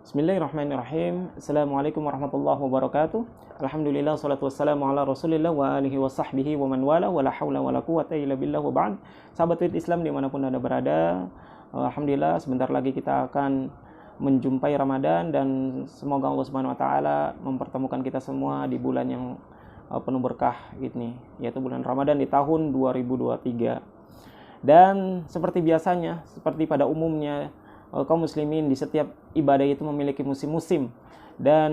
Bismillahirrahmanirrahim. Assalamualaikum warahmatullahi wabarakatuh. Alhamdulillah, salatu wassalamu ala rasulillah wa alihi wa sahbihi wa man wala wa la hawla wa la quwata illa billah wa ba'd. Sahabat Islam dimanapun Anda berada, Alhamdulillah sebentar lagi kita akan menjumpai Ramadan, dan semoga Allah Subhanahu wa taala mempertemukan kita semua di bulan yang penuh berkah ini, yaitu bulan Ramadan di tahun 2023. Dan seperti biasanya, seperti pada umumnya, kaum muslimin di setiap ibadah itu memiliki musim-musim, dan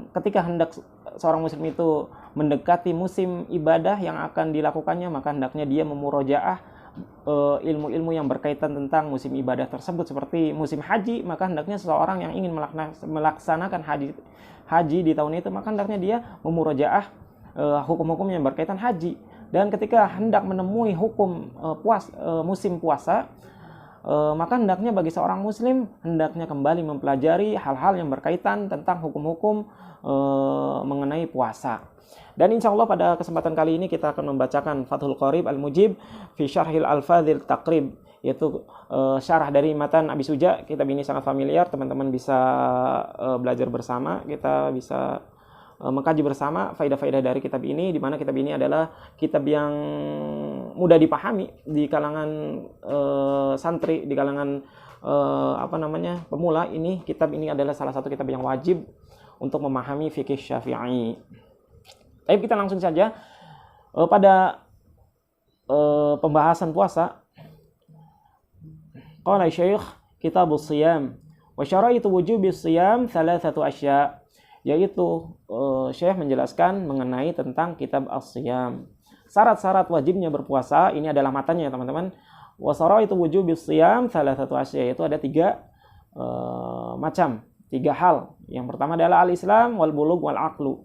ketika hendak seorang muslim itu mendekati musim ibadah yang akan dilakukannya, maka hendaknya dia memurojaah ilmu-ilmu yang berkaitan tentang musim ibadah tersebut. Seperti musim haji, maka hendaknya seseorang yang ingin melaksanakan haji di tahun itu, maka hendaknya dia memurojaah hukum-hukum yang berkaitan haji. Dan ketika hendak menemui hukum musim puasa, maka hendaknya bagi seorang muslim hendaknya kembali mempelajari hal-hal yang berkaitan tentang hukum-hukum mengenai puasa. Dan insya Allah pada kesempatan kali ini kita akan membacakan Fathul Qorib Al-Mujib fi Syarhil Al-Fadhil Taqrib, yaitu syarah dari matan Abi Suja. Kitab ini sangat familiar, teman-teman bisa belajar bersama, kita bisa mengkaji bersama faedah-faedah dari kitab ini, di mana kitab ini adalah kitab yang mudah dipahami di kalangan santri, di kalangan pemula. Kitab ini adalah salah satu kitab yang wajib untuk memahami fikih Syafi'i. Tapi kita langsung saja pada pembahasan puasa. Qala Syekh Kitabus Shiyam wa syaraitu wujubis shiyam thalathatu asya', yaitu Syekh menjelaskan mengenai tentang kitab as-shiyam. Syarat-syarat wajibnya berpuasa, ini adalah matanya ya teman-teman. Wa syaraitu wujubis shiyam thalathatu asya', yaitu ada tiga hal. Yang pertama adalah al-Islam wal bulugh wal aqlu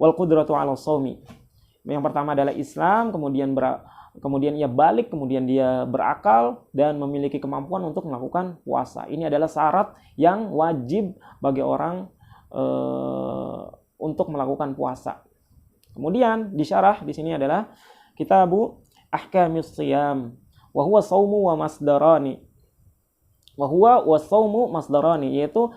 wal qudratu 'ala shaumi. Yang pertama adalah Islam, kemudian ia balik, kemudian dia berakal dan memiliki kemampuan untuk melakukan puasa. Ini adalah syarat yang wajib bagi orang untuk melakukan puasa. Kemudian disyarah di sini adalah Kitabu Ahkamis Shiyam wa huwa shaumu wa masdarani. Yaitu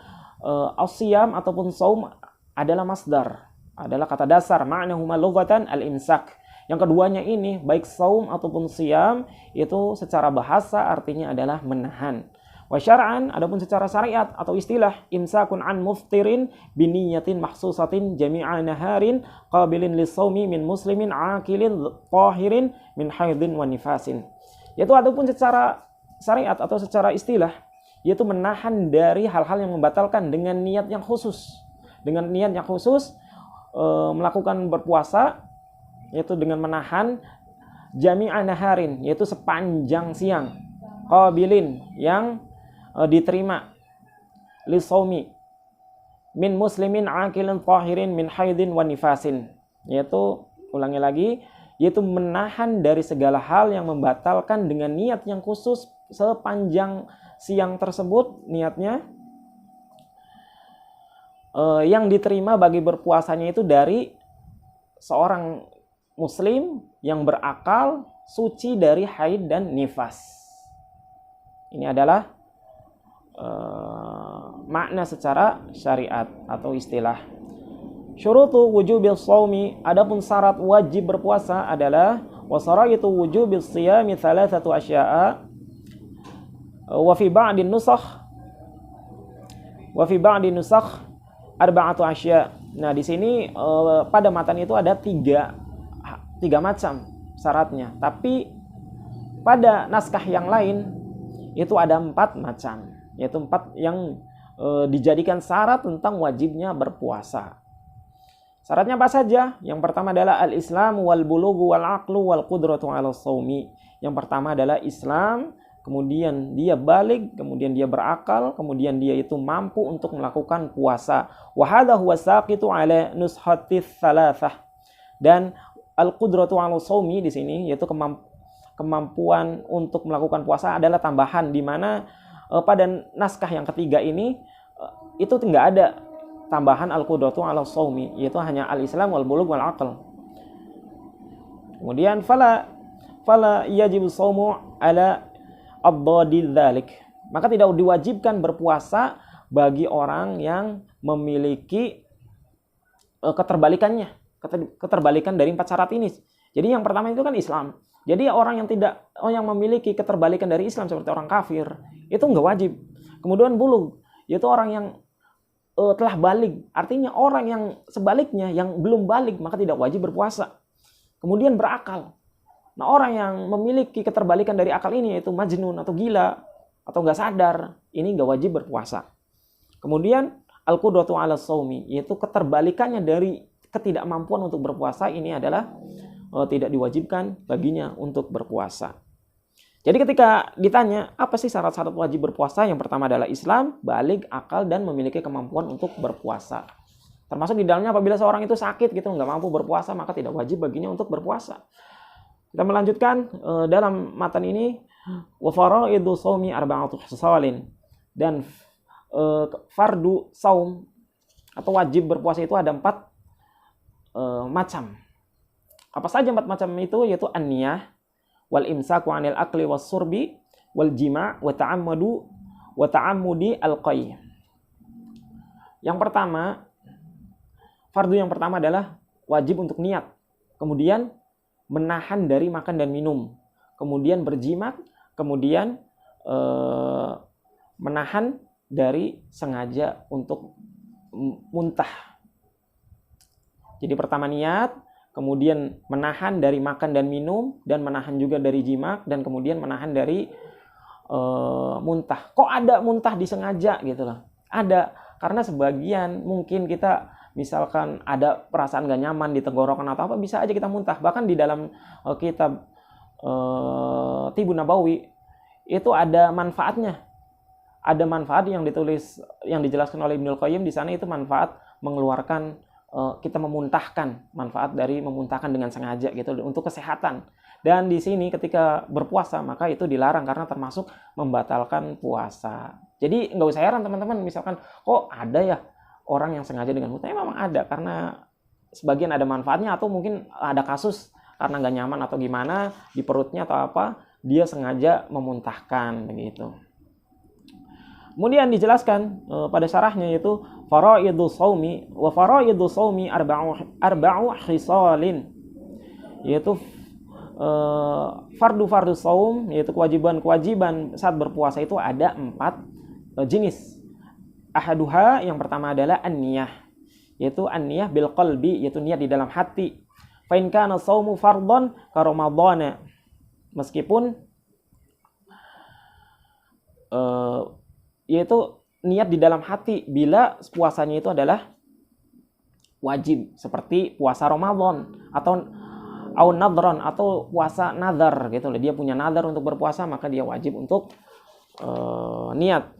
as-shiyam ataupun shaum adalah masdar, adalah kata dasar, ma'nahuma lughatan al-imsak. Yang keduanya ini, baik shaum ataupun shiyam, itu secara bahasa artinya adalah menahan. Wa syar'an, adapun secara syariat atau istilah, imsakun an muftirin biniyatin mahsusatin jami'a naharin qabilin lis-shaumi min muslimin aqilin tahirin min haidin wa nifasin. Yaitu adapun secara syariat atau secara istilah, yaitu menahan dari hal-hal yang membatalkan dengan niat yang khusus. Dengan niat yang khusus melakukan berpuasa, yaitu dengan menahan jami'a naharin, yaitu sepanjang siang, qabilin yang diterima, lisaumi min muslimin aqilin tahirin min haidin wa nifasin, yaitu ulangi lagi, yaitu menahan dari segala hal yang membatalkan dengan niat yang khusus sepanjang siang tersebut, niatnya yang diterima bagi berpuasanya itu dari seorang muslim yang berakal, suci dari haid dan nifas. Ini adalah makna secara syariat atau istilah. Syurutu wujubil shaumi, adapun syarat wajib berpuasa adalah wa syaraitu wujubil shiyami thalathatu asya'a wa fi ba'din nusakh arba'atu asya'. Nah, di sini pada matan itu ada tiga macam syaratnya, tapi pada naskah yang lain itu ada 4 macam, yaitu 4 yang dijadikan syarat tentang wajibnya berpuasa. Syaratnya apa saja? Yang pertama adalah al-Islam wal bulugh wal aqlu wal qudratu 'ala shaumi. Yang pertama adalah Islam, kemudian dia balik, kemudian dia berakal, kemudian dia itu mampu untuk melakukan puasa. Wa hadha huwa saqitu 'ala nushatis thalathah. Dan al-qudratu 'ala shaumi di sini yaitu kemampuan untuk melakukan puasa adalah tambahan, di mana pada naskah yang ketiga ini itu tidak ada tambahan al-qudratu 'ala shaumi, yaitu hanya al-Islam wal bulugh wal aql. Kemudian fala yajibu shaumu ala abdadil dzalik. Maka tidak diwajibkan berpuasa bagi orang yang memiliki keterbalikan dari 4 syarat ini. Jadi yang pertama itu kan Islam. Jadi orang yang memiliki keterbalikan dari Islam seperti orang kafir itu nggak wajib. Kemudian bulugh, yaitu orang yang telah balik, artinya orang yang sebaliknya yang belum balik maka tidak wajib berpuasa. Kemudian berakal. Nah, orang yang memiliki keterbalikan dari akal ini yaitu majnun atau gila atau nggak sadar, ini nggak wajib berpuasa. Kemudian al-qudratu 'ala shaumi, yaitu keterbalikannya dari ketidakmampuan untuk berpuasa, ini adalah tidak diwajibkan baginya untuk berpuasa. Jadi ketika ditanya apa sih syarat-syarat wajib berpuasa, yang pertama adalah Islam, balik, akal, dan memiliki kemampuan untuk berpuasa. Termasuk di dalamnya apabila seorang itu sakit gitu, nggak mampu berpuasa, maka tidak wajib baginya untuk berpuasa. Kita melanjutkan dalam matan ini, wa faraidu shaumi arba'atu khisalin, dan fardu saum atau wajib berpuasa itu ada 4 macam. Apa saja 4 macam itu? Yaitu an-niyah, wal imsaku 'anil akli was surbi, wal jima' wa ta'ammudi al-qai. Yang pertama, fardu yang pertama adalah wajib untuk niat. Kemudian menahan dari makan dan minum. Kemudian berjima, kemudian menahan dari sengaja untuk muntah. Jadi pertama niat, kemudian menahan dari makan dan minum, dan menahan juga dari jima, dan kemudian menahan dari muntah. Kok ada muntah disengaja gitu loh? Ada, karena sebagian mungkin kita misalkan ada perasaan gak nyaman di tenggorokan atau apa, bisa aja kita muntah. Bahkan di dalam kitab Tibun Nabawi itu ada manfaatnya. Ada manfaat yang dijelaskan oleh Ibnul Qayyim di sana, itu manfaat mengeluarkan, kita memuntahkan, manfaat dari memuntahkan dengan sengaja gitu untuk kesehatan. Dan di sini ketika berpuasa maka itu dilarang karena termasuk membatalkan puasa. Jadi nggak usah heran teman-teman, misalkan kok ada ya orang yang sengaja dengan muntah. Memang ada, karena sebagian ada manfaatnya, atau mungkin ada kasus karena nggak nyaman atau gimana di perutnya atau apa, dia sengaja memuntahkan begitu. Kemudian dijelaskan pada syarahnya, yaitu faraidu shaumi wa faraidu shaumi arba'u khisalin, yaitu fardu shaum, yaitu kewajiban saat berpuasa itu ada 4 jenis. Ahaduha, yang pertama adalah an-niyah, yaitu an-niyah bil qalbi, yaitu niat di dalam hati. Fa in kana shaumu fardhan ka ramadhana, meskipun yaitu niat di dalam hati bila puasanya itu adalah wajib, seperti puasa Ramadan atau nadron, atau puasa nazar gitu loh. Dia punya nazar untuk berpuasa, maka dia wajib untuk niat.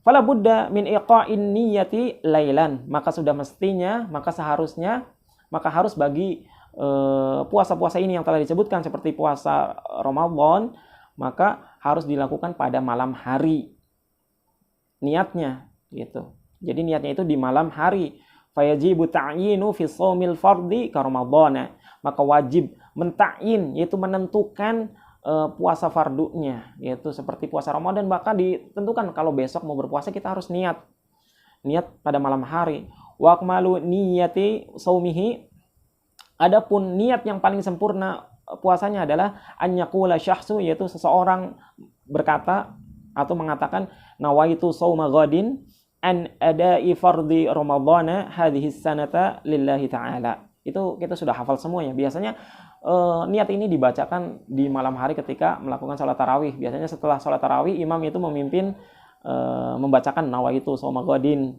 Fala budda min iqa'in niyati lailan, maka harus bagi puasa-puasa ini yang telah disebutkan seperti puasa Ramadan, maka harus dilakukan pada malam hari niatnya gitu. Jadi niatnya itu di malam hari. Fayajibu ta'yinu fi shaumil fardhi ka ramadhana, maka wajib menta'yin, yaitu menentukan puasa fardunya, yaitu seperti puasa Ramadan, maka ditentukan kalau besok mau berpuasa kita harus niat pada malam hari. Wa akmalu niyati saumihi, adapun niat yang paling sempurna puasanya adalah an yaqula syakhsu, yaitu seseorang berkata atau mengatakan nawaitu shauma ghadin an ada'i fardhi ramadhana hadhihi sanata lillahi ta'ala. Itu kita sudah hafal semua ya. Biasanya niat ini dibacakan di malam hari ketika melakukan sholat tarawih. Biasanya setelah sholat tarawih imam itu memimpin membacakan nawaitu shauma ghadin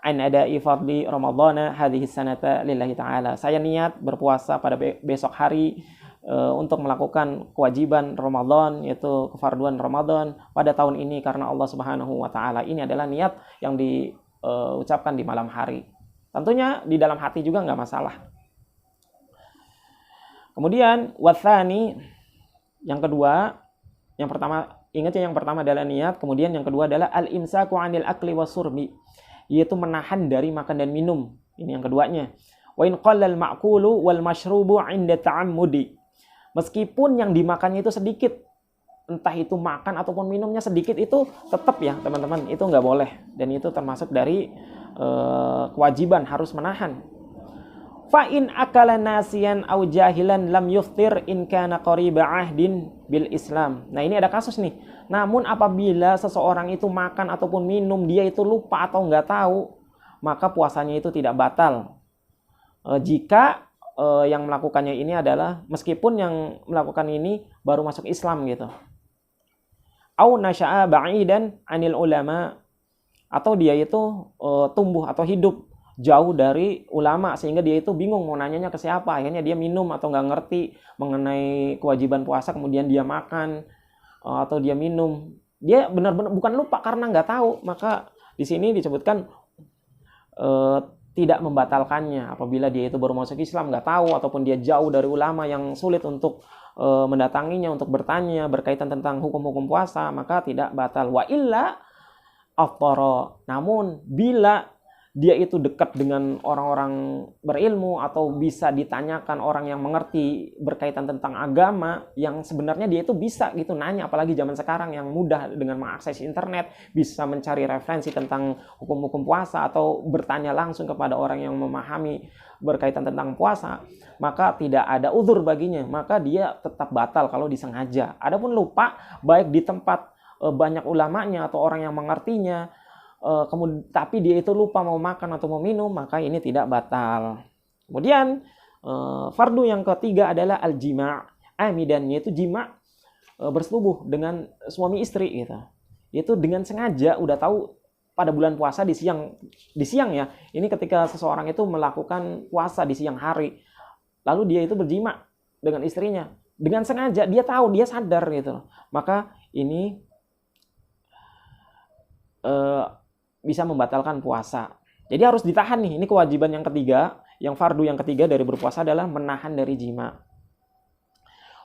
an ada'i fardhi ramadhana hadhihi sanata lillahi ta'ala. Saya niat berpuasa pada besok hari untuk melakukan kewajiban Ramadan, yaitu kefarduan Ramadan pada tahun ini karena Allah Subhanahu wa taala. Ini adalah niat yang diucapkan di malam hari. Tentunya di dalam hati juga nggak masalah. Kemudian wathani, yang kedua, yang pertama ingat ya, yang pertama adalah niat, kemudian yang kedua adalah al-imsaku 'anil akli wasurbi, yaitu menahan dari makan dan minum. Ini yang keduanya. Wa in qalla al-ma'kulu wal mashrubu 'inda ta'ammudi, meskipun yang dimakannya itu sedikit entah itu makan ataupun minumnya sedikit, itu tetap ya teman-teman, itu nggak boleh, dan itu termasuk dari kewajiban harus menahan. Fa in akala nasiyan au jahilan lam yuftir in kana qariba ahdin bil Islam. Nah, ini ada kasus nih. Namun apabila seseorang itu makan ataupun minum, dia itu lupa atau nggak tahu, maka puasanya itu tidak batal. Jika yang melakukannya ini adalah, meskipun yang melakukan ini baru masuk Islam gitu. Au nasya'a ba'idan 'anil ulama, atau dia itu tumbuh atau hidup jauh dari ulama sehingga dia itu bingung mau nanyanya ke siapa, akhirnya dia minum atau nggak ngerti mengenai kewajiban puasa, kemudian dia makan atau dia minum, dia benar-benar bukan lupa karena nggak tahu, maka di sini disebutkan tidak membatalkannya apabila dia itu baru masuk Islam, nggak tahu, ataupun dia jauh dari ulama yang sulit untuk mendatanginya untuk bertanya berkaitan tentang hukum-hukum puasa, maka tidak batal. Wa illa aftara. Namun bila dia itu dekat dengan orang-orang berilmu atau bisa ditanyakan orang yang mengerti berkaitan tentang agama, yang sebenarnya dia itu bisa gitu nanya, apalagi zaman sekarang yang mudah dengan mengakses internet, bisa mencari referensi tentang hukum-hukum puasa atau bertanya langsung kepada orang yang memahami berkaitan tentang puasa, maka tidak ada uzur baginya, maka dia tetap batal kalau disengaja. Adapun lupa, baik di tempat banyak ulamanya atau orang yang mengertinya, kemudian tapi dia itu lupa mau makan atau mau minum, maka ini tidak batal. Kemudian fardu yang ketiga adalah al-jima', amidan, yaitu jima' bersetubuh dengan suami istri gitu. Itu dengan sengaja, udah tahu pada bulan puasa di siang ya. Ini ketika seseorang itu melakukan puasa di siang hari, lalu dia itu berjima' dengan istrinya dengan sengaja, dia tahu, dia sadar gitu. Maka ini bisa membatalkan puasa. Jadi harus ditahan nih. Ini kewajiban yang ketiga, yang fardu yang ketiga dari berpuasa adalah menahan dari jima.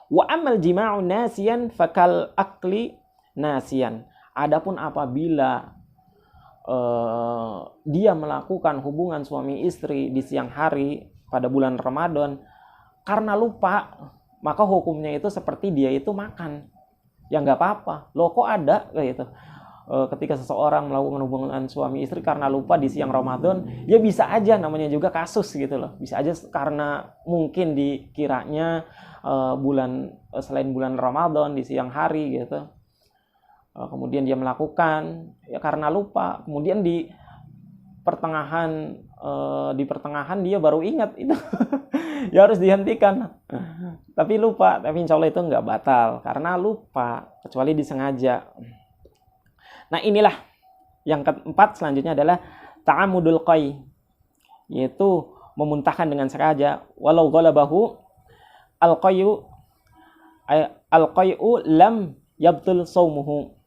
Wa amal jima'u nasiyan fakal akli nasiyan. Adapun apabila dia melakukan hubungan suami istri di siang hari pada bulan Ramadan karena lupa, maka hukumnya itu seperti dia itu makan. Ya nggak apa-apa. Loh kok ada kayak gitu. Ketika seseorang melakukan hubungan suami istri karena lupa di siang Ramadan, ya bisa aja, namanya juga kasus gitu loh. Bisa aja karena mungkin dikiranya selain bulan Ramadan di siang hari gitu. Kemudian dia melakukan ya karena lupa. Kemudian di pertengahan dia baru ingat itu. Ya harus dihentikan. Tapi lupa, tapi insya Allah itu nggak batal karena lupa, kecuali disengaja. Nah, inilah yang keempat, selanjutnya adalah ta'amudul qai, yaitu memuntahkan dengan sengaja. Walau ghalabahu al-qai'u lam yabtul shaumuhu.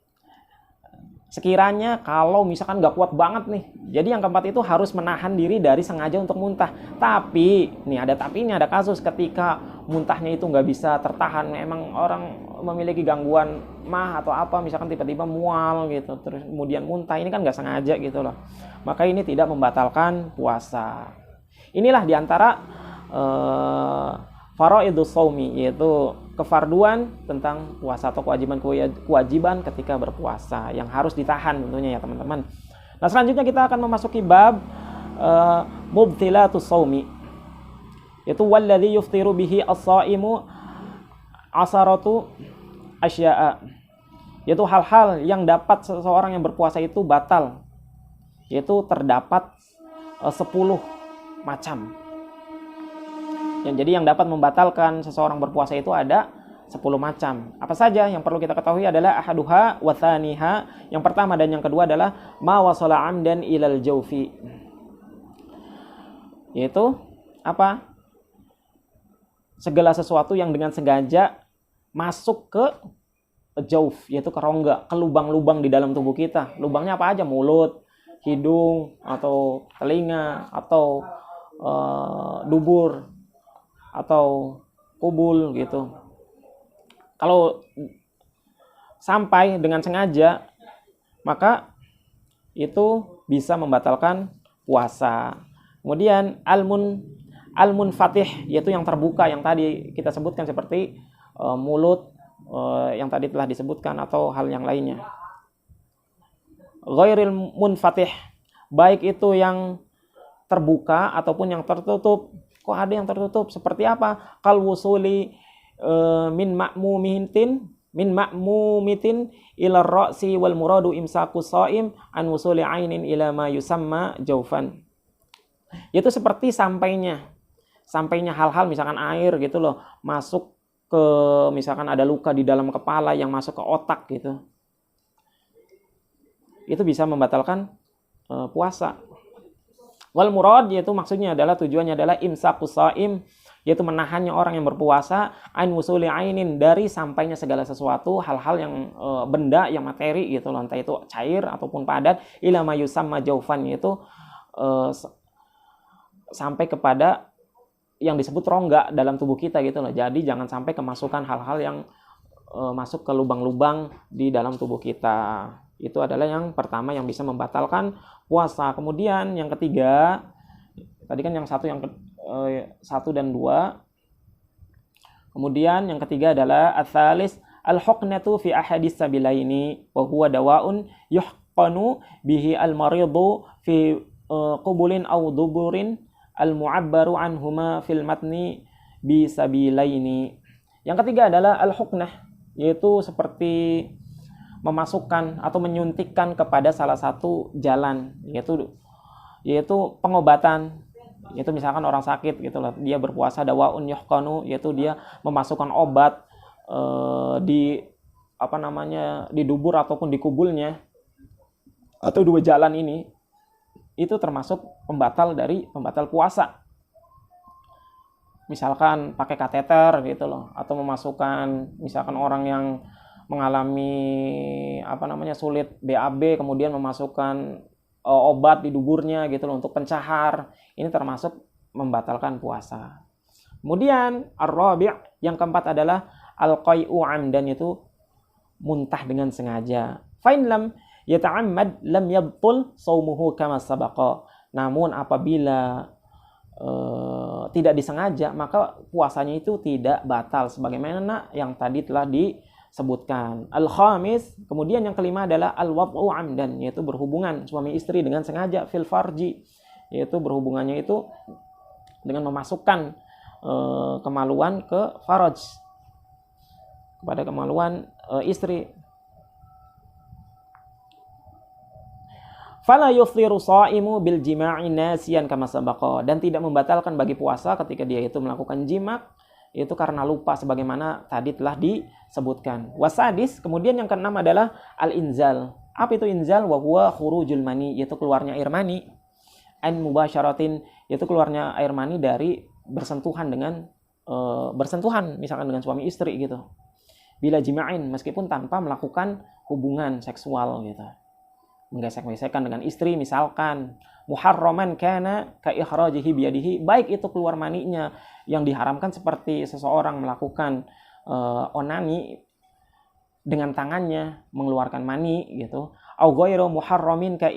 Sekiranya kalau misalkan nggak kuat banget nih, jadi yang keempat itu harus menahan diri dari sengaja untuk muntah. Tapi, ini ada kasus ketika muntahnya itu nggak bisa tertahan, memang orang memiliki gangguan mah atau apa, misalkan tiba-tiba mual gitu, terus kemudian muntah, ini kan nggak sengaja gitu loh. Maka ini tidak membatalkan puasa. Inilah diantara faraidus shaumi, yaitu kefarduan tentang puasa atau kewajiban ketika berpuasa yang harus ditahan tentunya ya teman-teman. Nah, selanjutnya kita akan memasuki bab mubtilatus shaumi, yaitu walladzi yuftiru bihi as-shaimu asaratu asya'a, yaitu hal-hal yang dapat seseorang yang berpuasa itu batal, yaitu terdapat 10 macam. Jadi yang dapat membatalkan seseorang berpuasa itu ada 10 macam. Apa saja? Yang perlu kita ketahui adalah ahaduha wa thaniha. Yang pertama dan yang kedua adalah ma wasala amdan ilal jaufi. Yaitu apa? Segala sesuatu yang dengan sengaja masuk ke jauf, yaitu ke rongga, ke lubang-lubang di dalam tubuh kita. Lubangnya apa aja? Mulut, hidung, atau telinga, atau dubur, atau kubul gitu. Kalau sampai dengan sengaja, maka itu bisa membatalkan puasa. Kemudian al-munfatih, yaitu yang terbuka, yang tadi kita sebutkan seperti mulut, yang tadi telah disebutkan atau hal yang lainnya. Ghairil munfatih, baik itu yang terbuka ataupun yang tertutup. Kok ada yang tertutup? Seperti apa? Kal wusuli min ma'mumitin ila ra'si wal muradu imsaku shaim an wusuli ainin ila ma yusamma jaufan. Itu seperti sampainya hal-hal misalkan air gitu loh, masuk ke, misalkan ada luka di dalam kepala yang masuk ke otak gitu. Itu bisa membatalkan puasa. Wal murad, yaitu maksudnya adalah, tujuannya adalah imsakus shaim, yaitu menahannya orang yang berpuasa, ain wusuli ainin, dari sampainya segala sesuatu, hal-hal yang benda, yang materi gitu loh, entah itu cair ataupun padat, ila ma yusamma jaufan, yaitu sampai kepada yang disebut rongga dalam tubuh kita gitu loh. Jadi jangan sampai kemasukan hal-hal yang masuk ke lubang-lubang di dalam tubuh kita. Itu adalah yang pertama yang bisa membatalkan puasa. Kemudian yang ketiga, tadi kan yang satu, satu dan dua. Kemudian yang ketiga adalah ats-tsalis al-huqnatu fi ahadits sabilaini wa huwa dawaun yuhqanu bihi al-maridu fi qubulin aw duburin al-mu'abbaru anhuma fil matni bi sabilaini. Yang ketiga adalah al-huknah, yaitu seperti memasukkan atau menyuntikkan kepada salah satu jalan, yaitu pengobatan. Yaitu misalkan orang sakit gitu loh, dia berpuasa, dawaun yuhqanu, yaitu dia memasukkan obat di di dubur ataupun di kubulnya, atau dua jalan ini. Itu termasuk pembatal puasa. Misalkan pakai kateter gitu loh, atau memasukkan, misalkan orang yang mengalami sulit BAB, kemudian memasukkan obat di duburnya gitu loh untuk pencahar. Ini termasuk membatalkan puasa. Kemudian ar-rabi', yang keempat adalah al-qai'u 'amdan, itu muntah dengan sengaja. Fa in lam yata'ammad lam yabtul shaumuhu kama sabaqa. Namun apabila tidak disengaja, maka puasanya itu tidak batal sebagaimana yang tadi telah disebutkan. Al-khamis, kemudian yang kelima adalah al-wad'u 'amdan, yaitu berhubungan suami istri dengan sengaja, fil farji, yaitu berhubungannya itu dengan memasukkan kemaluan ke faraj, kepada kemaluan istri. Fala yuftiru shaimu bil jima'i nasiyan kama sabaqa, dan tidak membatalkan bagi puasa ketika dia itu melakukan jima itu karena lupa sebagaimana tadi telah disebutkan. Wasadis, kemudian yang keenam adalah al-inzal. Apa itu inzal? Wa huwa khurujul mani, yaitu keluarnya air mani. An mubasyaratin, yaitu keluarnya air mani dari bersentuhan dengan bersentuhan misalkan dengan suami istri gitu. Bila jima'in, meskipun tanpa melakukan hubungan seksual gitu. Menggesek-gesekkan dengan istri misalkan, muharraman kana ka ikhrajihi biyadihi, baik itu keluar maninya yang diharamkan seperti seseorang melakukan onani dengan tangannya mengeluarkan mani gitu, au ghairu muharramin ka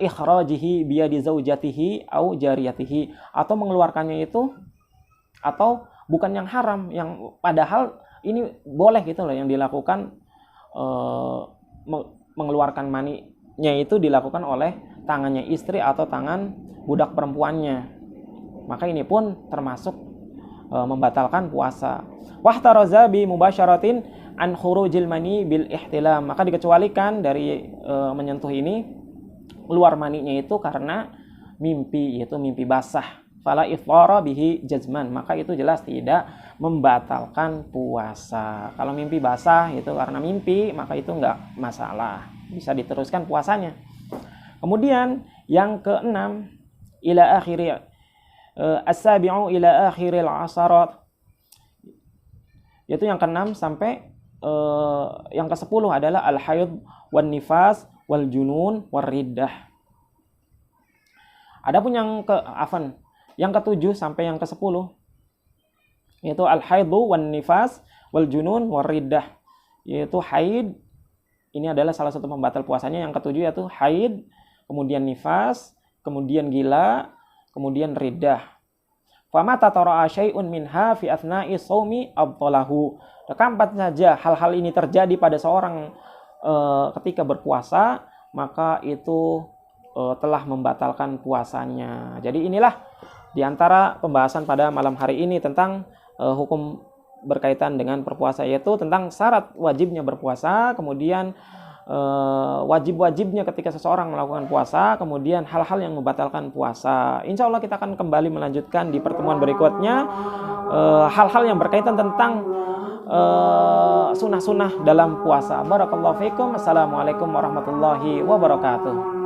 ikhrajihi biyadi zaujatihi au jariyatihi, atau mengeluarkannya itu atau bukan yang haram, yang padahal ini boleh gitu loh, yang dilakukan mengeluarkan maninya itu dilakukan oleh tangannya istri atau tangan budak perempuannya, maka ini pun termasuk membatalkan puasa. Wahtaraza bi mubasyaratin an khurujil mani bil ihtilam, maka dikecualikan dari menyentuh ini keluar maninya itu karena mimpi, yaitu mimpi basah. Fala ifthara bihi jazman, maka itu jelas tidak membatalkan puasa. Kalau mimpi basah itu karena mimpi, maka itu enggak masalah, bisa diteruskan puasanya. Kemudian yang keenam, ila akhiri as-sabi'u ila akhiril asharat, yaitu yang keenam sampai yang ke-10 adalah al-haid wan nifas wal junun war riddah. Adapun yang ke-7 sampai yang ke-10 yaitu al-haidu wan nifas wal junun war riddah, yaitu haid, ini adalah salah satu pembatal puasanya. Yang ke-7 yaitu haid, kemudian nifas, kemudian gila, kemudian riddah. Fa mata tara'a syai'un minha fi athna'i shaumi abtalahu, kapan saja hal-hal ini terjadi pada seorang ketika berpuasa, maka itu telah membatalkan puasanya. Jadi inilah diantara pembahasan pada malam hari ini tentang hukum berkaitan dengan berpuasa, yaitu tentang syarat wajibnya berpuasa, kemudian wajib-wajibnya ketika seseorang melakukan puasa, kemudian hal-hal yang membatalkan puasa. Insya Allah kita akan kembali melanjutkan di pertemuan berikutnya hal-hal yang berkaitan tentang sunnah-sunnah dalam puasa. Barakallahu fikum. Assalamualaikum warahmatullahi wabarakatuh.